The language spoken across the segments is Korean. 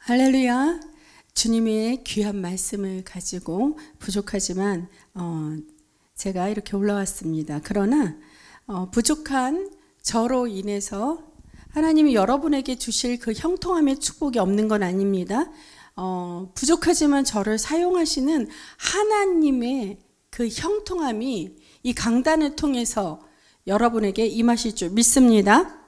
할렐루야. 주님의 귀한 말씀을 가지고 부족하지만 제가 이렇게 올라왔습니다. 그러나 부족한 저로 인해서 하나님이 여러분에게 주실 그 형통함의 축복이 없는 건 아닙니다. 부족하지만 저를 사용하시는 하나님의 그 형통함이 이 강단을 통해서 여러분에게 임하실 줄 믿습니다.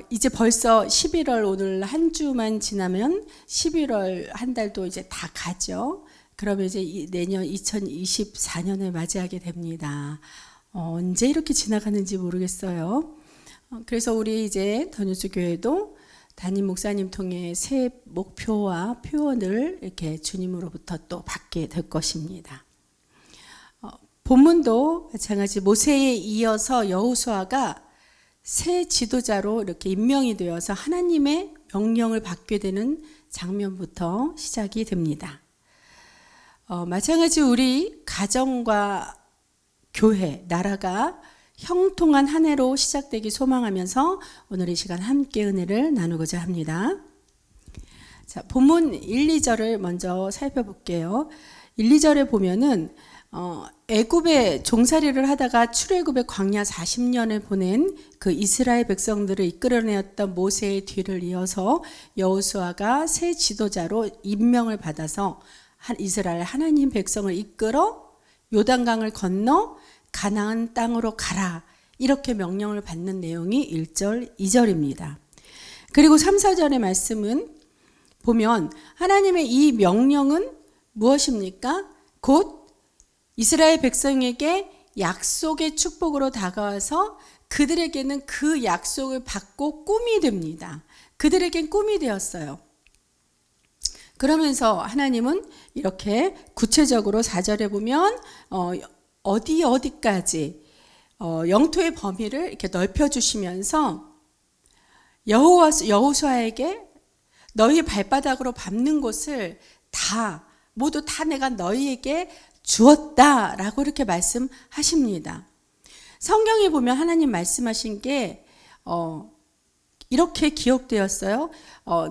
이제 벌써 11월 오늘 한 주만 지나면 11월 한 달도 이제 다 가죠. 그러면 이제 내년 2024년을 맞이하게 됩니다. 언제 이렇게 지나가는지 모르겠어요. 그래서 우리 이제 더뉴스 교회도 담임 목사님 통해 새 목표와 표현을 이렇게 주님으로부터 또 받게 될 것입니다. 본문도 마찬가지 모세에 이어서 여호수아가 새 지도자로 이렇게 임명이 되어서 하나님의 명령을 받게 되는 장면부터 시작이 됩니다. 마찬가지 우리 가정과 교회, 나라가 형통한 한 해로 시작되기 소망하면서 오늘 이 시간 함께 은혜를 나누고자 합니다. 자, 본문 1, 2절을 먼저 살펴볼게요. 1, 2절에 보면은 애굽에 종살이를 하다가 출애굽의 광야 40년을 보낸 그 이스라엘 백성들을 이끌어내었던 모세의 뒤를 이어서 여호수아가 새 지도자로 임명을 받아서 이스라엘 하나님 백성을 이끌어 요단강을 건너 가나안 땅으로 가라, 이렇게 명령을 받는 내용이 1절, 2절입니다. 그리고 3, 4절의 말씀은 보면 하나님의 이 명령은 무엇입니까? 곧 이스라엘 백성에게 약속의 축복으로 다가와서 그들에게는 그 약속을 받고 꿈이 됩니다. 그들에겐 꿈이 되었어요. 그러면서 하나님은 이렇게 구체적으로 4절에 보면 어디까지 영토의 범위를 이렇게 넓혀주시면서 여호수아에게 너희 발바닥으로 밟는 곳을 모두 다 내가 너희에게 주었다라고 이렇게 말씀하십니다. 성경에 보면 하나님 말씀하신 게 이렇게 기록되었어요.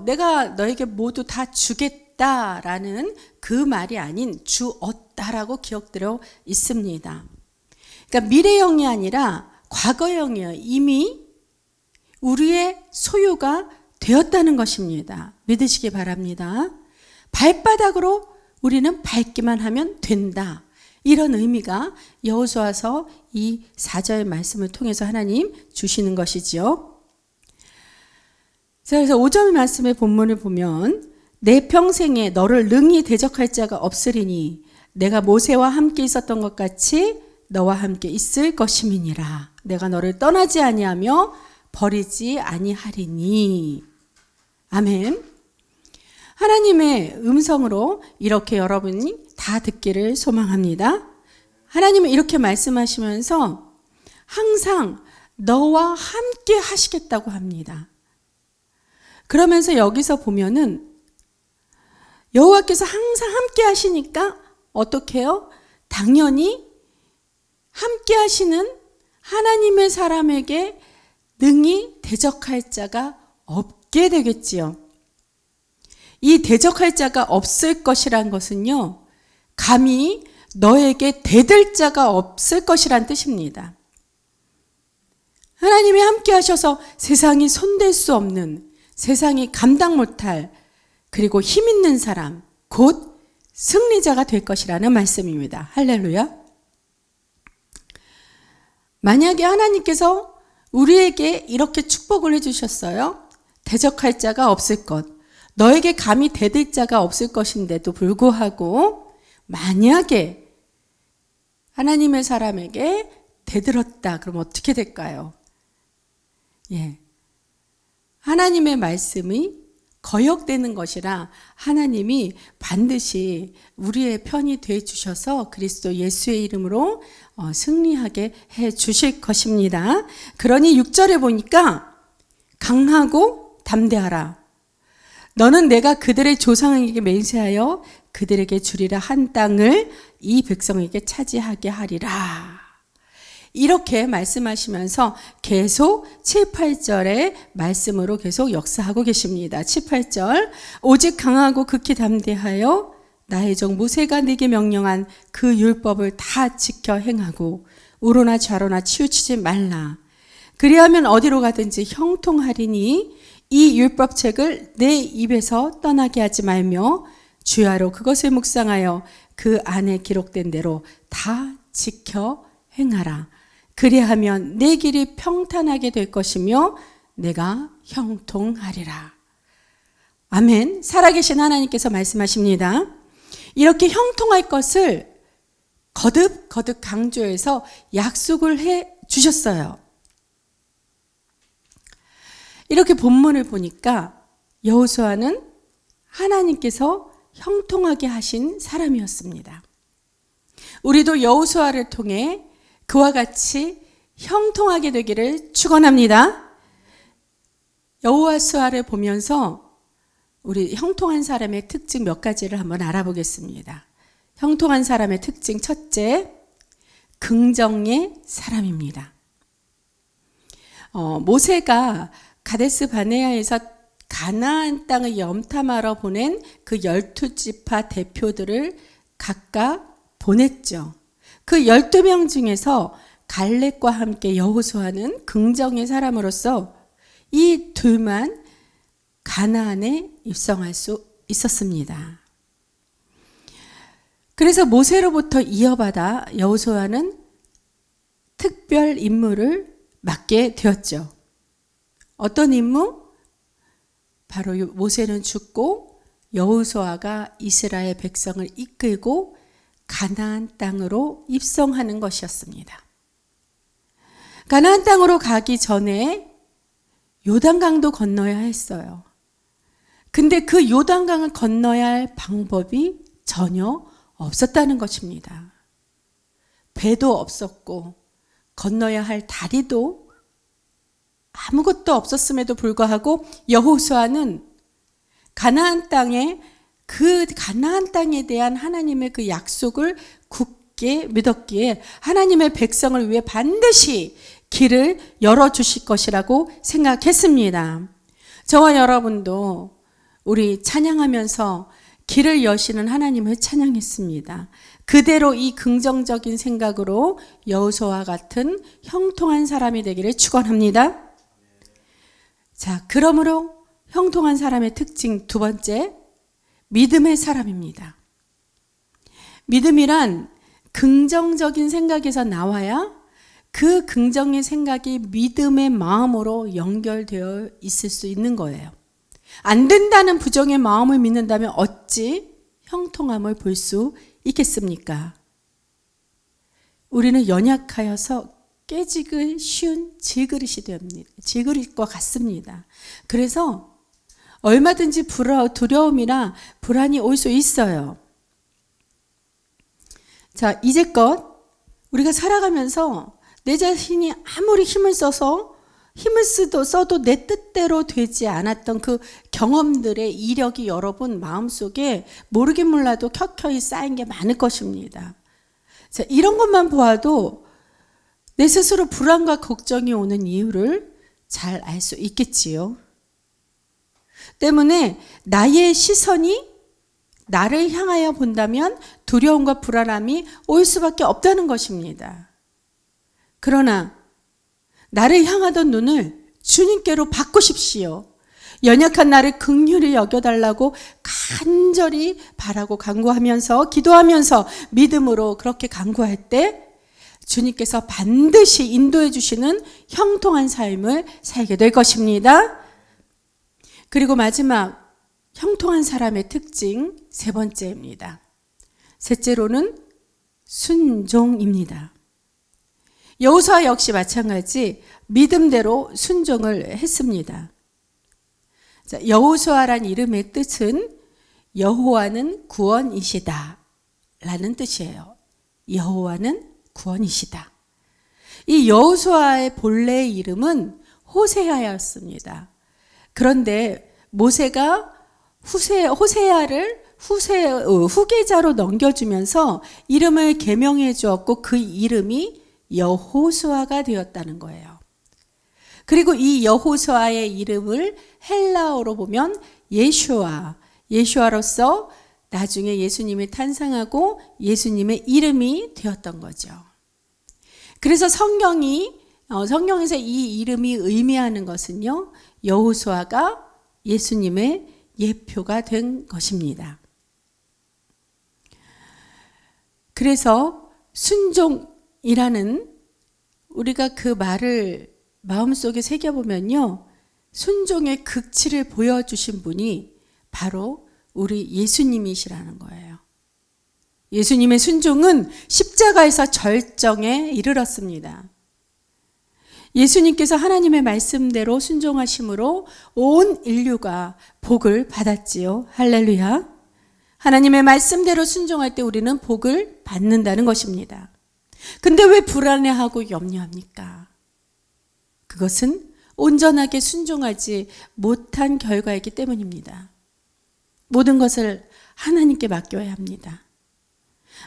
내가 너에게 모두 다 주겠다라는 그 말이 아닌 주었다라고 기록되어 있습니다. 그러니까 미래형이 아니라 과거형이에요. 이미 우리의 소유가 되었다는 것입니다. 믿으시기 바랍니다. 발바닥으로 우리는 밟기만 하면 된다, 이런 의미가 여호수아서 이 4절 말씀을 통해서 하나님 주시는 것이지요. 자, 그래서 5절 말씀의 본문을 보면 내 평생에 너를 능히 대적할 자가 없으리니 내가 모세와 함께 있었던 것 같이 너와 함께 있을 것임이니라. 내가 너를 떠나지 아니하며 버리지 아니하리니. 아멘. 하나님의 음성으로 이렇게 여러분이 다 듣기를 소망합니다. 하나님은 이렇게 말씀하시면서 항상 너와 함께 하시겠다고 합니다. 그러면서 여기서 보면은 여호와께서 항상 함께 하시니까 어떻게 해요? 당연히 함께 하시는 하나님의 사람에게 능히 대적할 자가 없게 되겠지요. 이 대적할 자가 없을 것이란 것은요, 감히 너에게 대들 자가 없을 것이란 뜻입니다. 하나님이 함께 하셔서 세상이 손댈 수 없는, 세상이 감당 못할, 그리고 힘 있는 사람, 곧 승리자가 될 것이라는 말씀입니다. 할렐루야. 만약에 하나님께서 우리에게 이렇게 축복을 해주셨어요. 대적할 자가 없을 것, 너에게 감히 대들 자가 없을 것인데도 불구하고 만약에 하나님의 사람에게 대들었다, 그럼 어떻게 될까요? 하나님의 말씀이 거역되는 것이라 하나님이 반드시 우리의 편이 되어 주셔서 그리스도 예수의 이름으로 승리하게 해 주실 것입니다. 그러니 6절에 보니까 강하고 담대하라. 너는 내가 그들의 조상에게 맹세하여 그들에게 주리라 한 땅을 이 백성에게 차지하게 하리라. 이렇게 말씀하시면서 계속 7, 8절의 말씀으로 계속 역사하고 계십니다. 7, 8절 오직 강하고 극히 담대하여 나의 종 모세가 네게 명령한 그 율법을 다 지켜 행하고 우로나 좌로나 치우치지 말라. 그리하면 어디로 가든지 형통하리니 이 율법책을 내 입에서 떠나게 하지 말며 주야로 그것을 묵상하여 그 안에 기록된 대로 다 지켜 행하라. 그리하면 내 길이 평탄하게 될 것이며 내가 형통하리라. 아멘. 살아계신 하나님께서 말씀하십니다. 이렇게 형통할 것을 거듭 강조해서 약속을 해 주셨어요. 이렇게 본문을 보니까 여호수아는 하나님께서 형통하게 하신 사람이었습니다. 우리도 여호수아를 통해 그와 같이 형통하게 되기를 축원합니다. 여호수아를 보면서 우리 형통한 사람의 특징 몇 가지를 한번 알아보겠습니다. 형통한 사람의 특징 첫째, 긍정의 사람입니다. 모세가 가데스 바네아에서 가나안 땅을 염탐하러 보낸 그 12지파 대표들을 각각 보냈죠. 그 12명 중에서 갈렙과 함께 여호수아는 긍정의 사람으로서 이 둘만 가나안에 입성할 수 있었습니다. 그래서 모세로부터 이어받아 여호수아는 특별 임무를 맡게 되었죠. 어떤 임무? 바로 모세는 죽고 여호수아가 이스라엘 백성을 이끌고 가나안 땅으로 입성하는 것이었습니다. 가나안 땅으로 가기 전에 요단강도 건너야 했어요. 근데 그 요단강을 건너야 할 방법이 전혀 없었다는 것입니다. 배도 없었고 건너야 할 다리도 아무것도 없었음에도 불구하고 여호수아는 가나안 땅에 대한 하나님의 그 약속을 굳게 믿었기에 하나님의 백성을 위해 반드시 길을 열어주실 것이라고 생각했습니다. 저와 여러분도 우리 찬양하면서 길을 여시는 하나님을 찬양했습니다. 그대로 이 긍정적인 생각으로 여호수아와 같은 형통한 사람이 되기를 축원합니다. 자, 그러므로 형통한 사람의 특징 두 번째, 믿음의 사람입니다. 믿음이란 긍정적인 생각에서 나와야 그 긍정의 생각이 믿음의 마음으로 연결되어 있을 수 있는 거예요. 안 된다는 부정의 마음을 믿는다면 어찌 형통함을 볼 수 있겠습니까? 우리는 연약하여서 깨지기 쉬운 질그릇이 됩니다. 질그릇과 같습니다. 그래서 얼마든지 두려움이나 불안이 올 수 있어요. 자, 이제껏 우리가 살아가면서 내 자신이 아무리 힘을 써도 내 뜻대로 되지 않았던 그 경험들의 이력이 여러분 마음속에 모르긴 몰라도 켜켜이 쌓인 게 많을 것입니다. 자, 이런 것만 보아도 내 스스로 불안과 걱정이 오는 이유를 잘 알 수 있겠지요. 때문에 나의 시선이 나를 향하여 본다면 두려움과 불안함이 올 수밖에 없다는 것입니다. 그러나 나를 향하던 눈을 주님께로 바꾸십시오. 연약한 나를 긍휼히 여겨달라고 간절히 바라고 간구하면서 기도하면서 믿음으로 그렇게 간구할 때 주님께서 반드시 인도해 주시는 형통한 삶을 살게 될 것입니다. 그리고 마지막 형통한 사람의 특징 세 번째입니다. 셋째로는 순종입니다. 여호수아 역시 마찬가지 믿음대로 순종을 했습니다. 자, 여호수아란 이름의 뜻은 여호와는 구원이시다 라는 뜻이에요. 여호와는 구원이시다. 이 여호수아의 본래 이름은 호세아였습니다. 그런데 모세가 호세아를 후계자로 넘겨주면서 이름을 개명해 주었고 그 이름이 여호수아가 되었다는 거예요. 그리고 이 여호수아의 이름을 헬라어로 보면 예슈아, 예슈아로서 나중에 예수님이 탄생하고 예수님의 이름이 되었던 거죠. 그래서 성경에서 이 이름이 의미하는 것은요, 여호수아가 예수님의 예표가 된 것입니다. 그래서 순종이라는, 우리가 그 말을 마음속에 새겨보면요, 순종의 극치를 보여주신 분이 바로 우리 예수님이시라는 거예요. 예수님의 순종은 십자가에서 절정에 이르렀습니다. 예수님께서 하나님의 말씀대로 순종하심으로 온 인류가 복을 받았지요. 할렐루야. 하나님의 말씀대로 순종할 때 우리는 복을 받는다는 것입니다. 근데 왜 불안해하고 염려합니까? 그것은 온전하게 순종하지 못한 결과이기 때문입니다. 모든 것을 하나님께 맡겨야 합니다.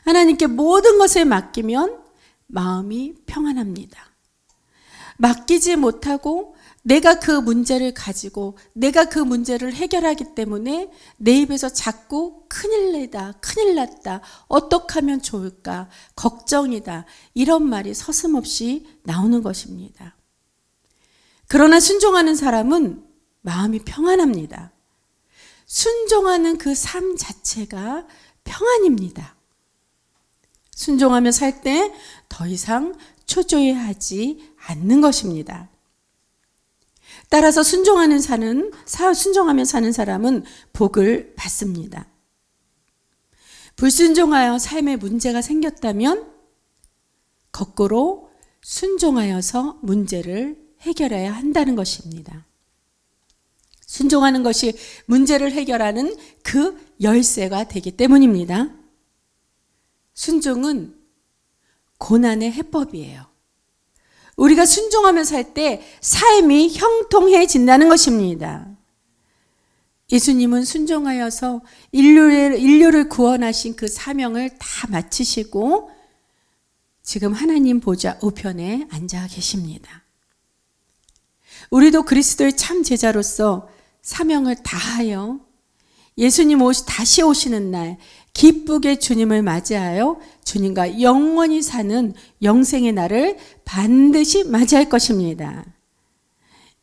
하나님께 모든 것을 맡기면 마음이 평안합니다. 맡기지 못하고 내가 그 문제를 가지고 내가 그 문제를 해결하기 때문에 내 입에서 자꾸 큰일 났다, 어떻게 하면 좋을까, 걱정이다, 이런 말이 서슴없이 나오는 것입니다. 그러나 순종하는 사람은 마음이 평안합니다. 순종하는 그 삶 자체가 평안입니다. 순종하며 살 때 더 이상 초조해하지 않는 것입니다. 따라서 순종하며 사는 사람은 복을 받습니다. 불순종하여 삶에 문제가 생겼다면 거꾸로 순종하여서 문제를 해결해야 한다는 것입니다. 순종하는 것이 문제를 해결하는 그 열쇠가 되기 때문입니다. 순종은 고난의 해법이에요. 우리가 순종하며 살 때 삶이 형통해진다는 것입니다. 예수님은 순종하여서 인류를 구원하신 그 사명을 다 마치시고 지금 하나님 보좌 우편에 앉아 계십니다. 우리도 그리스도의 참 제자로서 사명을 다하여 예수님 다시 오시는 날 기쁘게 주님을 맞이하여 주님과 영원히 사는 영생의 날을 반드시 맞이할 것입니다.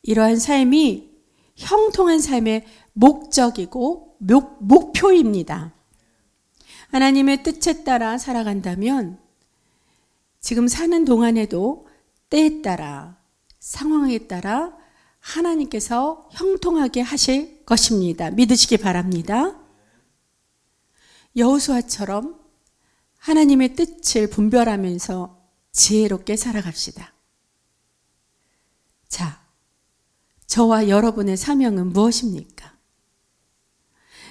이러한 삶이 형통한 삶의 목적이고 목표입니다. 하나님의 뜻에 따라 살아간다면 지금 사는 동안에도 때에 따라 상황에 따라 하나님께서 형통하게 하실 것입니다. 믿으시기 바랍니다. 여호수아처럼 하나님의 뜻을 분별하면서 지혜롭게 살아갑시다. 자, 저와 여러분의 사명은 무엇입니까?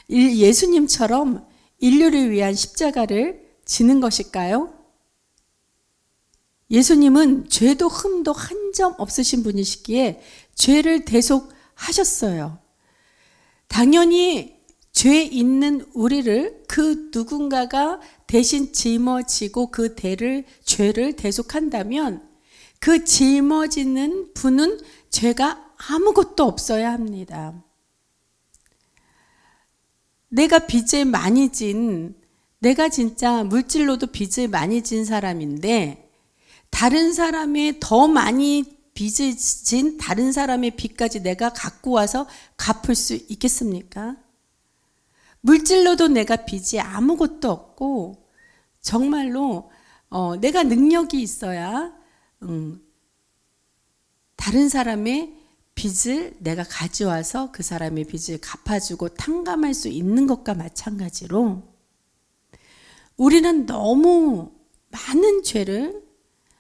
예수님처럼 인류를 위한 십자가를 지는 것일까요? 예수님은 죄도 흠도 한 점 없으신 분이시기에 죄를 대속하셨어요. 당연히 죄 있는 우리를 그 누군가가 대신 짊어지고 그 죄를 대속한다면 그 짊어지는 분은 죄가 아무것도 없어야 합니다. 내가 내가 진짜 물질로도 빚을 많이 진 사람인데 다른 사람의 더 많이 빚을 진 다른 사람의 빚까지 내가 갖고 와서 갚을 수 있겠습니까? 물질로도 내가 빚이 아무것도 없고 정말로 내가 능력이 있어야 다른 사람의 빚을 내가 가져와서 그 사람의 빚을 갚아주고 탕감할 수 있는 것과 마찬가지로 우리는 너무 많은 죄를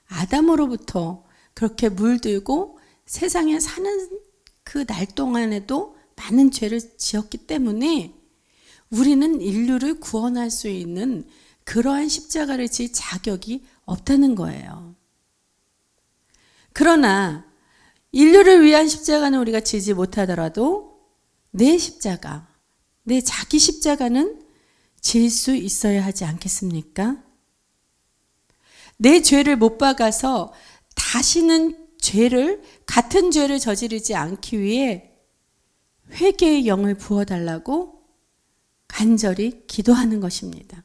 아담으로부터 그렇게 물들고 세상에 사는 그 날 동안에도 많은 죄를 지었기 때문에 우리는 인류를 구원할 수 있는 그러한 십자가를 질 자격이 없다는 거예요. 그러나 인류를 위한 십자가는 우리가 지지 못하더라도 내 십자가, 내 자기 십자가는 질 수 있어야 하지 않겠습니까? 내 죄를 못 박아서 다시는 같은 죄를 저지르지 않기 위해 회개의 영을 부어달라고 간절히 기도하는 것입니다.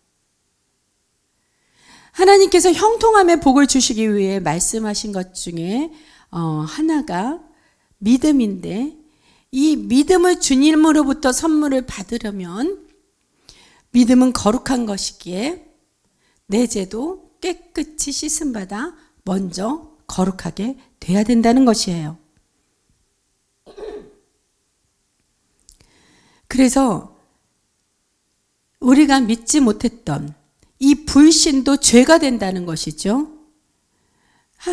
하나님께서 형통함의 복을 주시기 위해 말씀하신 것 중에 하나가 믿음인데, 이 믿음을 주님으로부터 선물을 받으려면 믿음은 거룩한 것이기에 내 죄도 깨끗이 씻음받아 먼저 거룩하게 돼야 된다는 것이에요. 그래서 우리가 믿지 못했던 이 불신도 죄가 된다는 것이죠.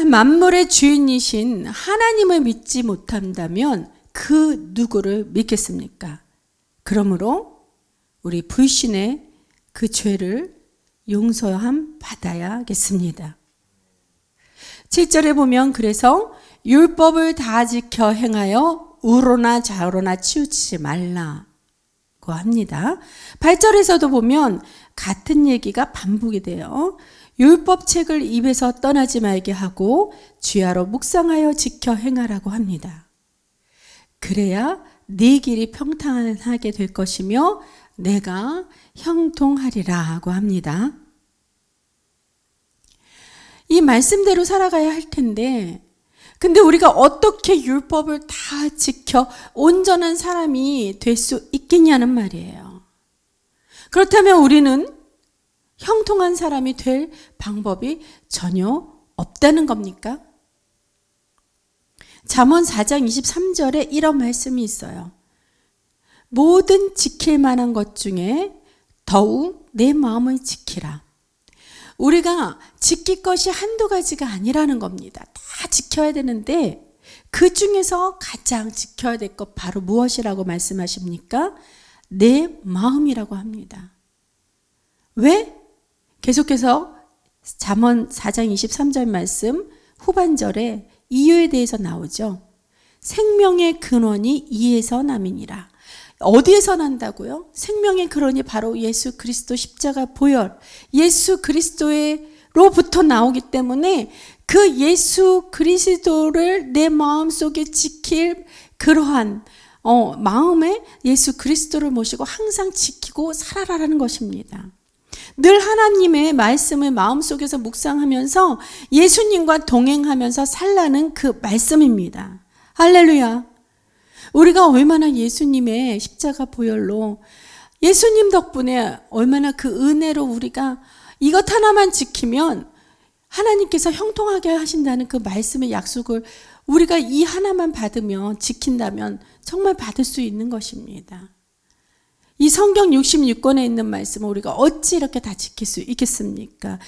만물의 주인이신 하나님을 믿지 못한다면 그 누구를 믿겠습니까? 그러므로 우리 불신의 그 죄를 용서함 받아야겠습니다. 7절에 보면 그래서 율법을 다 지켜 행하여 우로나 좌로나 치우치지 말라고 합니다. 8절에서도 보면 같은 얘기가 반복이 돼요. 율법책을 입에서 떠나지 말게 하고 주야로 묵상하여 지켜 행하라고 합니다. 그래야 네 길이 평탄하게 될 것이며 내가 형통하리라고 합니다. 이 말씀대로 살아가야 할 텐데, 근데 우리가 어떻게 율법을 다 지켜 온전한 사람이 될 수 있겠냐는 말이에요. 그렇다면 우리는 형통한 사람이 될 방법이 전혀 없다는 겁니까? 잠언 4장 23절에 이런 말씀이 있어요. 모든 지킬 만한 것 중에 더욱 내 마음을 지키라. 우리가 지킬 것이 한두 가지가 아니라는 겁니다. 다 지켜야 되는데 그 중에서 가장 지켜야 될 것 바로 무엇이라고 말씀하십니까? 내 마음이라고 합니다. 왜? 계속해서 잠언 4장 23절 말씀 후반절에 이유에 대해서 나오죠. 생명의 근원이 이에서 남이니라. 어디에서 난다고요? 생명의 근원이 바로 예수 그리스도 십자가 보혈, 예수 그리스도로부터 나오기 때문에 그 예수 그리스도를 내 마음속에 지킬 그러한 마음에 예수 그리스도를 모시고 항상 지키고 살아라라는 것입니다. 늘 하나님의 말씀을 마음속에서 묵상하면서 예수님과 동행하면서 살라는 그 말씀입니다. 할렐루야. 우리가 얼마나 예수님의 십자가 보혈로 예수님 덕분에 얼마나 그 은혜로 우리가 이것 하나만 지키면 하나님께서 형통하게 하신다는 그 말씀의 약속을 우리가 이 하나만 받으면 지킨다면 정말 받을 수 있는 것입니다. 이 성경 66권에 있는 말씀을 우리가 어찌 이렇게 다 지킬 수 있겠습니까?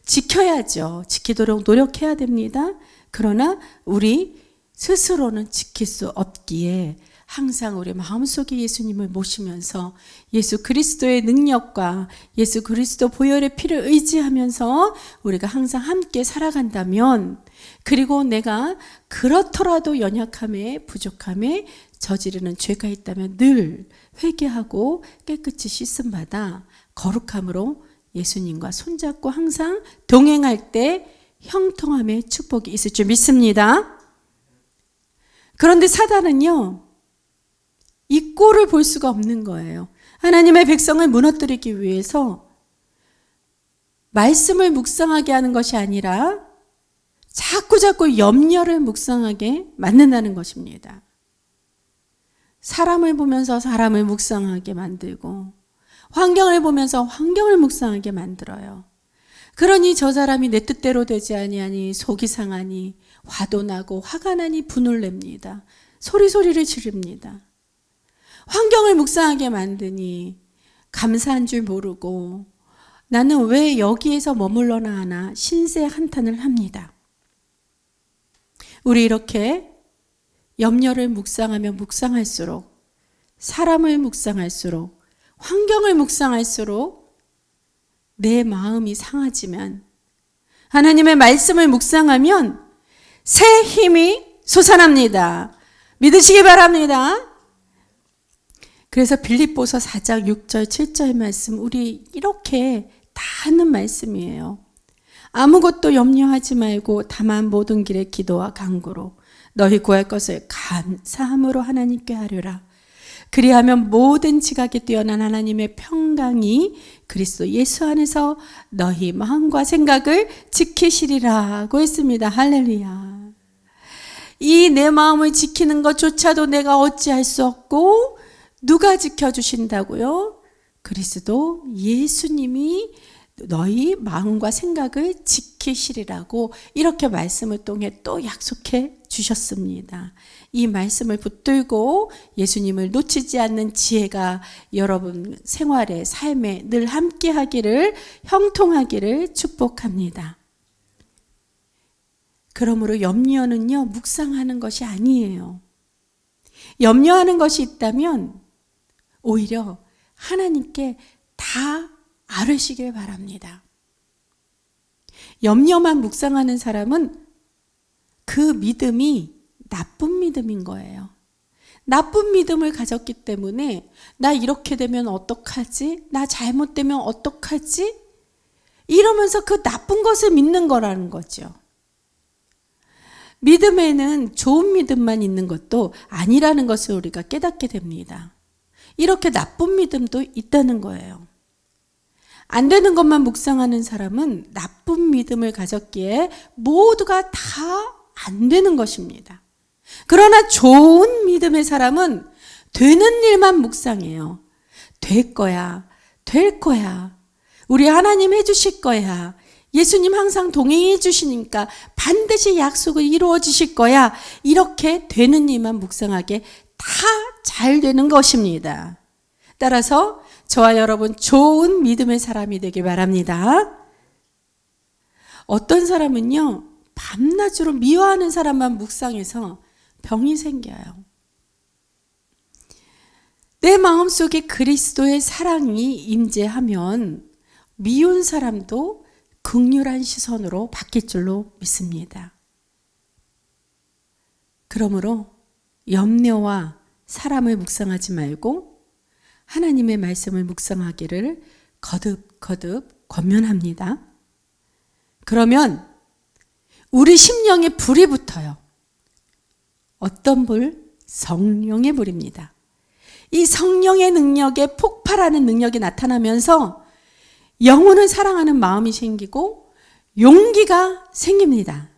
지켜야죠. 지키도록 노력해야 됩니다. 그러나 우리 스스로는 지킬 수 없기에 항상 우리 마음속에 예수님을 모시면서 예수 그리스도의 능력과 예수 그리스도 보혈의 피를 의지하면서 우리가 항상 함께 살아간다면, 그리고 내가 그렇더라도 연약함에 부족함에 저지르는 죄가 있다면 늘 회개하고 깨끗이 씻음받아 거룩함으로 예수님과 손잡고 항상 동행할 때 형통함의 축복이 있을 줄 믿습니다. 그런데 사단은요, 이 꼴을 볼 수가 없는 거예요. 하나님의 백성을 무너뜨리기 위해서 말씀을 묵상하게 하는 것이 아니라 자꾸 염려를 묵상하게 만든다는 것입니다. 사람을 보면서 사람을 묵상하게 만들고 환경을 보면서 환경을 묵상하게 만들어요. 그러니 저 사람이 내 뜻대로 되지 아니하니 속이 상하니 화도 나고 화가 나니 분을 냅니다. 소리를 지릅니다. 환경을 묵상하게 만드니 감사한 줄 모르고 나는 왜 여기에서 머물러나 하나 신세 한탄을 합니다. 우리 이렇게 염려를 묵상하면 묵상할수록, 사람을 묵상할수록, 환경을 묵상할수록 내 마음이 상하지만 하나님의 말씀을 묵상하면 새 힘이 솟아납니다. 믿으시기 바랍니다. 그래서 빌립보서 4장 6절 7절 말씀 우리 이렇게 다 하는 말씀이에요. 아무것도 염려하지 말고 다만 모든 길에 기도와 간구로 너희 구할 것을 감사함으로 하나님께 하려라. 그리하면 모든 지각에 뛰어난 하나님의 평강이 그리스도 예수 안에서 너희 마음과 생각을 지키시리라고 했습니다. 할렐루야. 이 내 마음을 지키는 것조차도 내가 어찌할 수 없고 누가 지켜주신다고요? 그리스도 예수님이 너희 마음과 생각을 지키시리라고 이렇게 말씀을 통해 또 약속해 주셨습니다. 이 말씀을 붙들고 예수님을 놓치지 않는 지혜가 여러분 생활에, 삶에 늘 함께 하기를, 형통하기를 축복합니다. 그러므로 염려는요, 묵상하는 것이 아니에요. 염려하는 것이 있다면 오히려 하나님께 다 아뢰시길 바랍니다. 염려만 묵상하는 사람은 그 믿음이 나쁜 믿음인 거예요. 나쁜 믿음을 가졌기 때문에 나 이렇게 되면 어떡하지? 나 잘못되면 어떡하지? 이러면서 그 나쁜 것을 믿는 거라는 거죠. 믿음에는 좋은 믿음만 있는 것도 아니라는 것을 우리가 깨닫게 됩니다. 이렇게 나쁜 믿음도 있다는 거예요. 안 되는 것만 묵상하는 사람은 나쁜 믿음을 가졌기에 모두가 다 안 되는 것입니다. 그러나 좋은 믿음의 사람은 되는 일만 묵상해요. 될 거야, 될 거야. 우리 하나님 해주실 거야. 예수님 항상 동행해 주시니까 반드시 약속을 이루어 주실 거야. 이렇게 되는 일만 묵상하게 다 잘 되는 것입니다. 따라서 저와 여러분 좋은 믿음의 사람이 되길 바랍니다. 어떤 사람은요, 밤낮으로 미워하는 사람만 묵상해서 병이 생겨요. 내 마음속에 그리스도의 사랑이 임재하면 미운 사람도 긍휼한 시선으로 바뀔 줄로 믿습니다. 그러므로 염려와 사람을 묵상하지 말고 하나님의 말씀을 묵상하기를 거듭거듭 권면합니다. 그러면 우리 심령에 불이 붙어요. 어떤 불? 성령의 불입니다. 이 성령의 능력에 폭발하는 능력이 나타나면서 영혼을 사랑하는 마음이 생기고 용기가 생깁니다.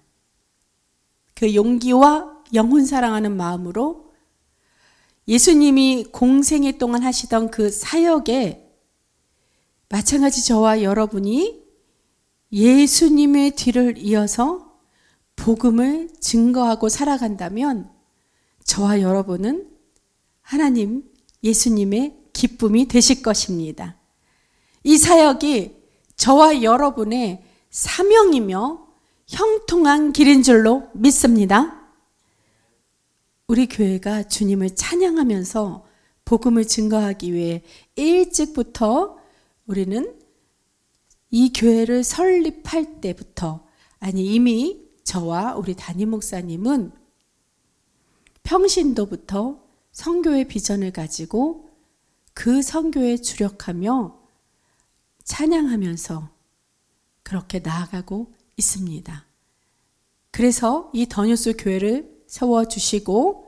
그 용기와 영혼 사랑하는 마음으로 예수님이 공생애 동안 하시던 그 사역에 마찬가지 저와 여러분이 예수님의 뒤를 이어서 복음을 증거하고 살아간다면 저와 여러분은 하나님, 예수님의 기쁨이 되실 것입니다. 이 사역이 저와 여러분의 사명이며 형통한 길인 줄로 믿습니다. 우리 교회가 주님을 찬양하면서 복음을 증거하기 위해 일찍부터 우리는 이 교회를 설립할 때부터, 아니 이미 저와 우리 담임 목사님은 평신도부터 선교의 비전을 가지고 그 선교에 주력하며 찬양하면서 그렇게 나아가고 있습니다. 그래서 이 더뉴스 교회를 세워주시고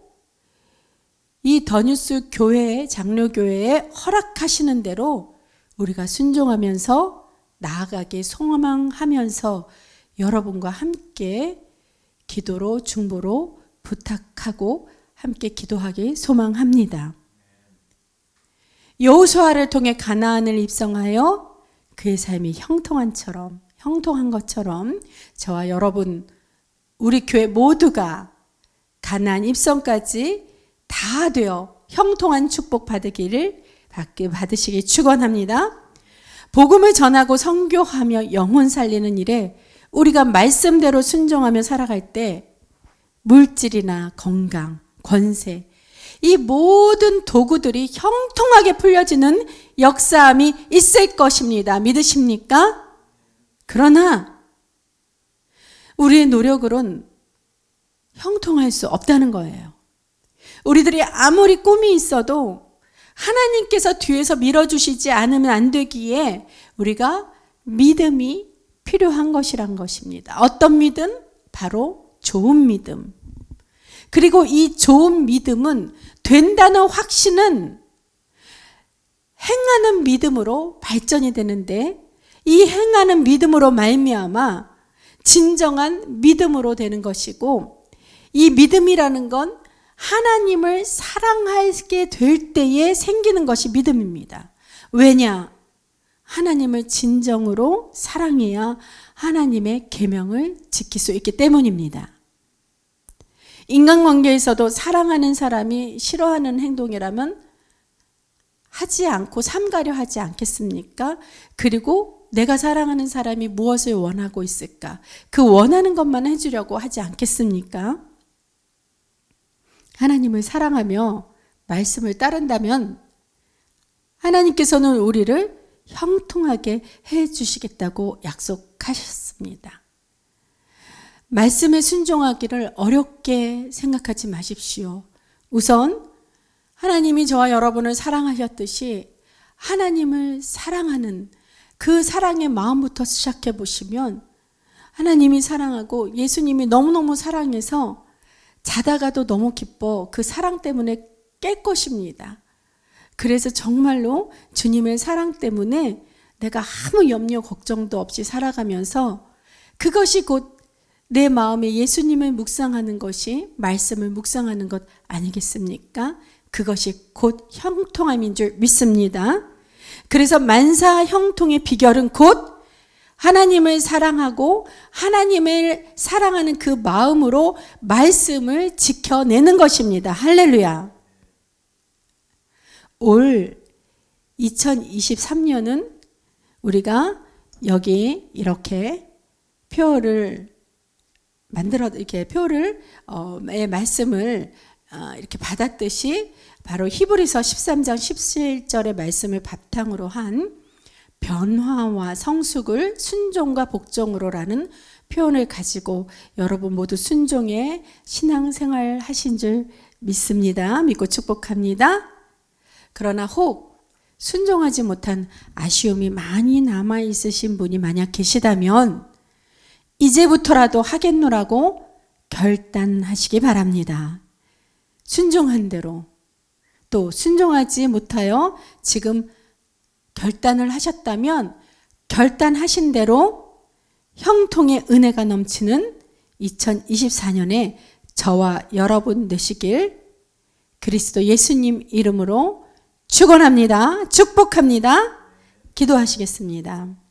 이 더뉴스 교회의 장로교회에 허락하시는 대로 우리가 순종하면서 나아가게 소망하면서 여러분과 함께 기도로 중보로 부탁하고 함께 기도하길 소망합니다. 여호수아를 통해 가나안을 입성하여 그의 삶이 형통한 것처럼 저와 여러분 우리 교회 모두가 가나안 입성까지 다 되어 형통한 축복 받으시길 축원합니다. 복음을 전하고 선교하며 영혼 살리는 일에 우리가 말씀대로 순종하며 살아갈 때 물질이나 건강, 권세, 이 모든 도구들이 형통하게 풀려지는 역사함이 있을 것입니다. 믿으십니까? 그러나 우리의 노력으로는 형통할 수 없다는 거예요. 우리들이 아무리 꿈이 있어도 하나님께서 뒤에서 밀어주시지 않으면 안 되기에 우리가 믿음이 필요한 것이란 것입니다. 어떤 믿음? 바로 좋은 믿음. 그리고 이 좋은 믿음은 된다는 확신은 행하는 믿음으로 발전이 되는데, 이 행하는 믿음으로 말미암아 진정한 믿음으로 되는 것이고, 이 믿음이라는 건 하나님을 사랑하게 될 때에 생기는 것이 믿음입니다. 왜냐? 하나님을 진정으로 사랑해야 하나님의 계명을 지킬 수 있기 때문입니다. 인간관계에서도 사랑하는 사람이 싫어하는 행동이라면 하지 않고 삼가려 하지 않겠습니까? 그리고 내가 사랑하는 사람이 무엇을 원하고 있을까? 그 원하는 것만 해주려고 하지 않겠습니까? 하나님을 사랑하며 말씀을 따른다면 하나님께서는 우리를 형통하게 해주시겠다고 약속하셨습니다. 말씀에 순종하기를 어렵게 생각하지 마십시오. 우선 하나님이 저와 여러분을 사랑하셨듯이 하나님을 사랑하는 그 사랑의 마음부터 시작해 보시면, 하나님이 사랑하고 예수님이 너무너무 사랑해서 자다가도 너무 기뻐 그 사랑 때문에 깰 것입니다. 그래서 정말로 주님의 사랑 때문에 내가 아무 염려 걱정도 없이 살아가면서, 그것이 곧 내 마음에 예수님을 묵상하는 것이 말씀을 묵상하는 것 아니겠습니까? 그것이 곧 형통함인 줄 믿습니다. 그래서 만사 형통의 비결은 곧 하나님을 사랑하고 하나님을 사랑하는 그 마음으로 말씀을 지켜내는 것입니다. 할렐루야. 올 2023년은 우리가 여기 이렇게 표를 이렇게 표를 말씀을 이렇게 받았듯이 바로 히브리서 13장 17절의 말씀을 바탕으로 한 변화와 성숙을 순종과 복종으로라는 표현을 가지고 여러분 모두 순종의 신앙생활 하신 줄 믿습니다. 믿고 축복합니다. 그러나 혹 순종하지 못한 아쉬움이 많이 남아 있으신 분이 만약 계시다면 이제부터라도 하겠노라고 결단하시기 바랍니다. 순종한 대로, 또 순종하지 못하여 지금 결단을 하셨다면 결단하신 대로 형통의 은혜가 넘치는 2024년에 저와 여러분 되시길 그리스도 예수님 이름으로 축원합니다. 축복합니다. 기도하시겠습니다.